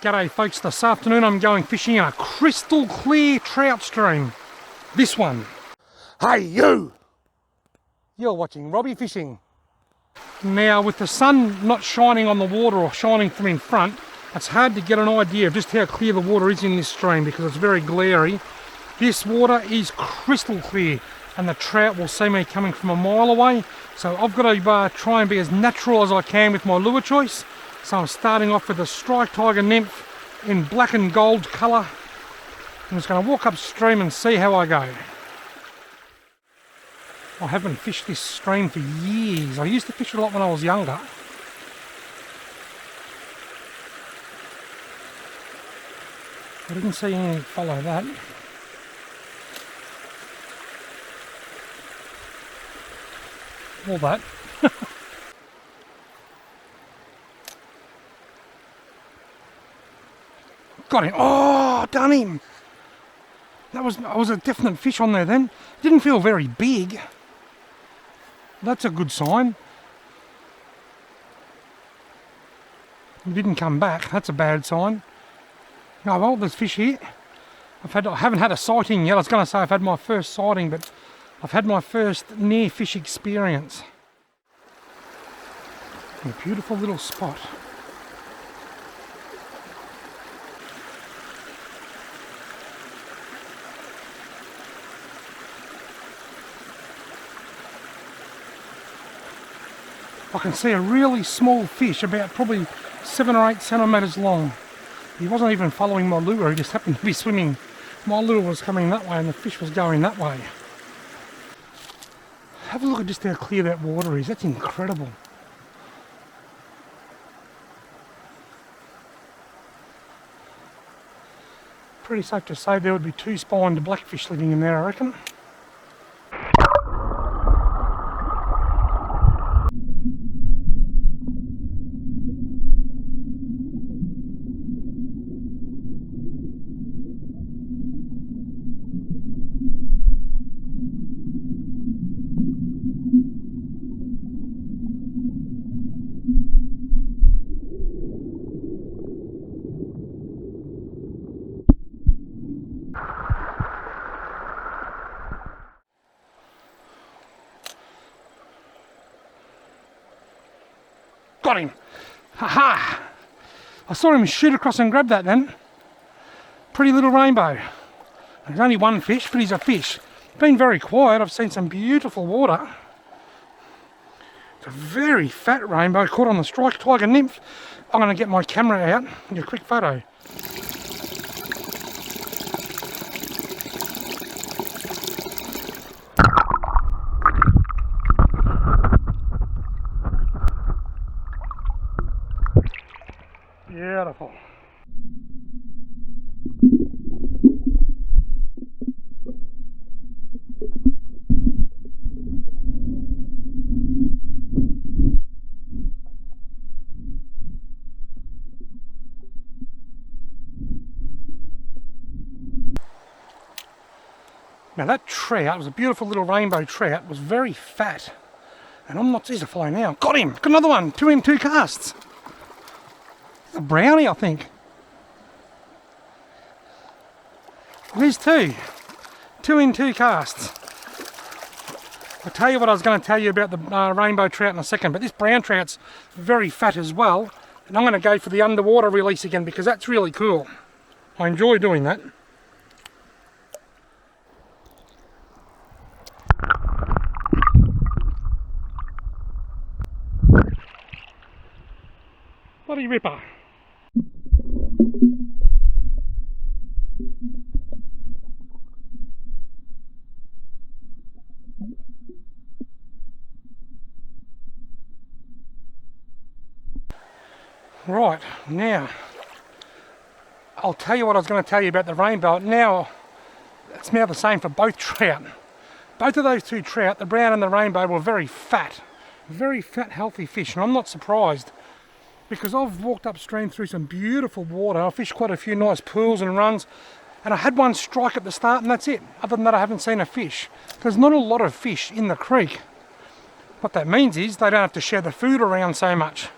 G'day folks, this afternoon I'm going fishing in a crystal clear trout stream. This one. Hey you! You're watching Robbie Fishing. Now with the sun not shining on the water or shining from in front, it's hard to get an idea of just how clear the water is in this stream because it's very glary. This water is crystal clear and the trout will see me coming from a mile away. So I've got to try and be as natural as I can with my lure choice. So I'm starting off with a striped tiger nymph in black and gold colour. I'm just going to walk upstream and see how I go. I haven't fished this stream for years. I used to fish it a lot when I was younger. I didn't see anything follow that. All that. Got him. Oh, done him. That was a definite fish on there then. Didn't feel very big. That's a good sign. He didn't come back. That's a bad sign. Oh well, there's fish here. I haven't had a sighting yet. I was going to say I've had my first sighting, but I've had my first near fish experience. A beautiful little spot. I can see a really small fish, about probably 7 or 8 centimetres long. He wasn't even following my lure, he just happened to be swimming. My lure was coming that way and the fish was going that way. Have a look at just how clear that water is, that's incredible. Pretty safe to say there would be 2 spined blackfish living in there, I reckon. Got him! Ha-ha! I saw him shoot across and grab that then. Pretty little rainbow. There's only one fish, but he's a fish. Been very quiet, I've seen some beautiful water. It's a very fat rainbow caught on the striped tiger nymph. I'm going to get my camera out and get a quick photo. Beautiful. Now that trout was a beautiful little rainbow trout, was very fat. And I'm not, he's a fly now. Got him! Got another one! 2 in 2 casts. A brownie, I think. There's 2. 2 in 2 casts. I'll tell you what I was going to tell you about the rainbow trout in a second, but this brown trout's very fat as well. And I'm going to go for the underwater release again because that's really cool. I enjoy doing that. Bloody ripper. Right, now, I'll tell you what I was going to tell you about the rainbow. Now, it's now the same for both trout. Both of those 2 trout, the brown and the rainbow, were very fat, healthy fish, and I'm not surprised because I've walked upstream through some beautiful water. I fished quite a few nice pools and runs, and I had one strike at the start and that's it. Other than that, I haven't seen a fish. There's not a lot of fish in the creek. What that means is they don't have to share the food around so much.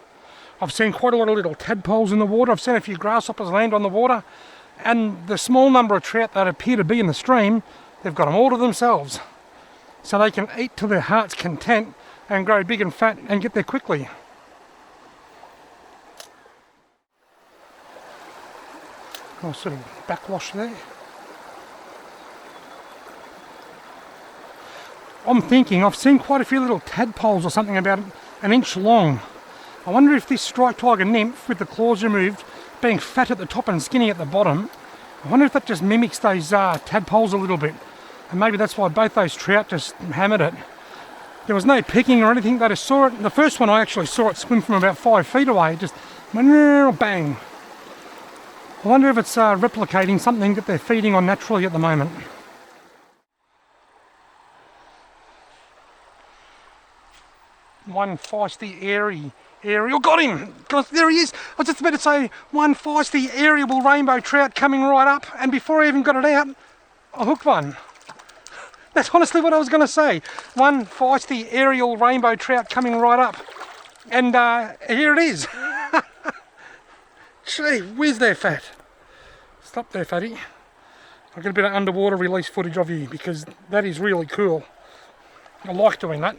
I've seen quite a lot of little tadpoles in the water. I've seen a few grasshoppers land on the water. And the small number of trout that appear to be in the stream, they've got them all to themselves. So they can eat to their heart's content and grow big and fat and get there quickly. Nice sort of backwash there. I'm thinking, I've seen quite a few little tadpoles or something about an inch long. I wonder if this striped tiger nymph with the claws removed, being fat at the top and skinny at the bottom, I wonder if that just mimics those tadpoles a little bit. And maybe that's why both those trout just hammered it. There was no pecking or anything, they just saw it. The first one I actually saw it swim from about 5 feet away, just bang. I wonder if it's replicating something that they're feeding on naturally at the moment. One feisty aerial, got him! God, there he is! I was just about to say, one feisty aerial rainbow trout coming right up, and before I even got it out, I hooked one. That's honestly what I was going to say. One feisty aerial rainbow trout coming right up, and here it is. Gee whiz there, fat. Stop there, fatty. I'll get a bit of underwater release footage of you because that is really cool. I like doing that.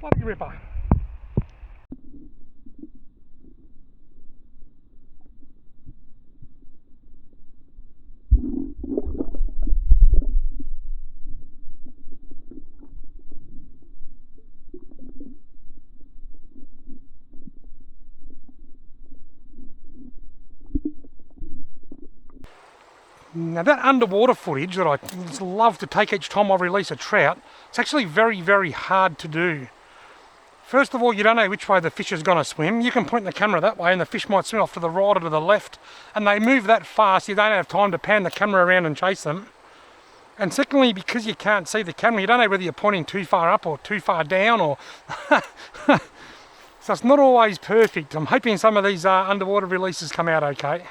Bloody ripper. Now that underwater footage that I love to take each time I release a trout, it's actually very, very hard to do. First of all, you don't know which way the fish is going to swim. You can point the camera that way and the fish might swim off to the right or to the left, and they move that fast you don't have time to pan the camera around and chase them. And secondly, because you can't see the camera, you don't know whether you're pointing too far up or too far down, or so it's not always perfect. I'm hoping some of these underwater releases come out okay.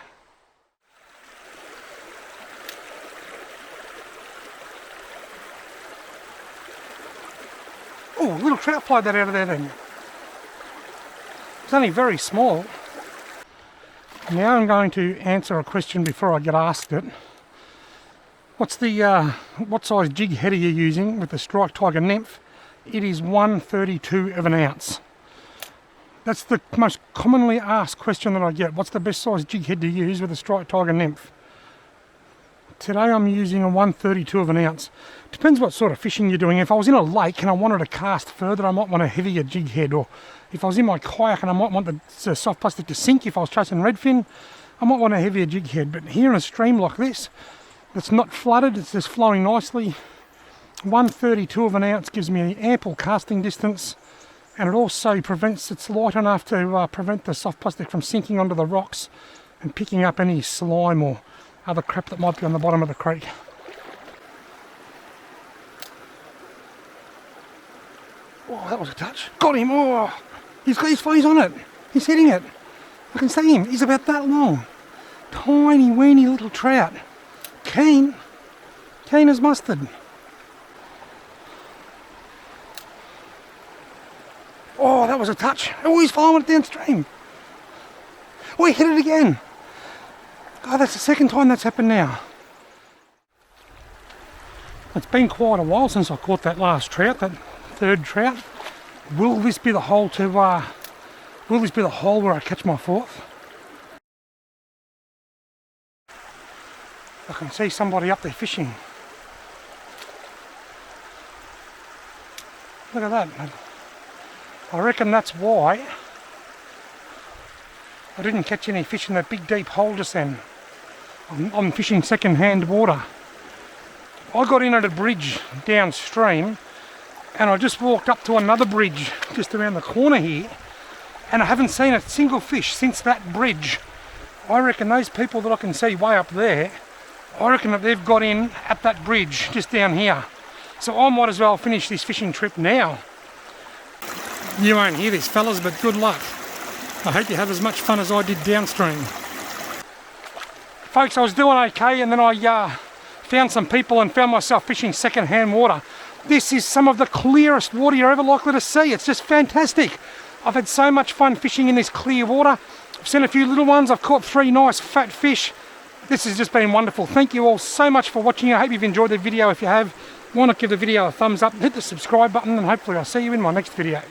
Oh, little trout fly that out of there then. It's only very small. Now I'm going to answer a question before I get asked it. What's the what size jig head are you using with the striped tiger nymph? It is 1/32 of an ounce. That's the most commonly asked question that I get. What's the best size jig head to use with a striped tiger nymph? Today I'm using a 1/32 of an ounce. Depends what sort of fishing you're doing. If I was in a lake and I wanted to cast further, I might want a heavier jig head. Or if I was in my kayak and I might want the soft plastic to sink, if I was chasing redfin, I might want a heavier jig head. But here in a stream like this, it's not flooded, it's just flowing nicely. 1/32 of an ounce gives me ample casting distance, and it also prevents, it's light enough to prevent the soft plastic from sinking onto the rocks and picking up any slime or other crap that might be on the bottom of the creek. Oh, that was a touch. Got him! Oh, he's on it. He's hitting it. I can see him. He's about that long. Tiny, weeny little trout. Keen as mustard. Oh, that was a touch. Oh, he's following it downstream. Oh, he hit it again. God, that's the second time that's happened now. It's been quite a while since I caught that last trout, that third trout. Will this be the hole where I catch my fourth? I can see somebody up there fishing. Look at that. I reckon that's why I didn't catch any fish in that big deep hole just then. I'm fishing second-hand water. I got in at a bridge downstream and I just walked up to another bridge just around the corner here, and I haven't seen a single fish since that bridge. I reckon those people that I can see way up there, I reckon that they've got in at that bridge just down here. So I might as well finish this fishing trip now. You won't hear this, fellas, but good luck. I hope you have as much fun as I did downstream. Folks, I was doing okay, and then I found some people and found myself fishing second-hand water. This is some of the clearest water you're ever likely to see. It's just fantastic. I've had so much fun fishing in this clear water. I've seen a few little ones. I've caught 3 nice fat fish. This has just been wonderful. Thank you all so much for watching. I hope you've enjoyed the video. If you have, why not give the video a thumbs up and hit the subscribe button, and hopefully I'll see you in my next video.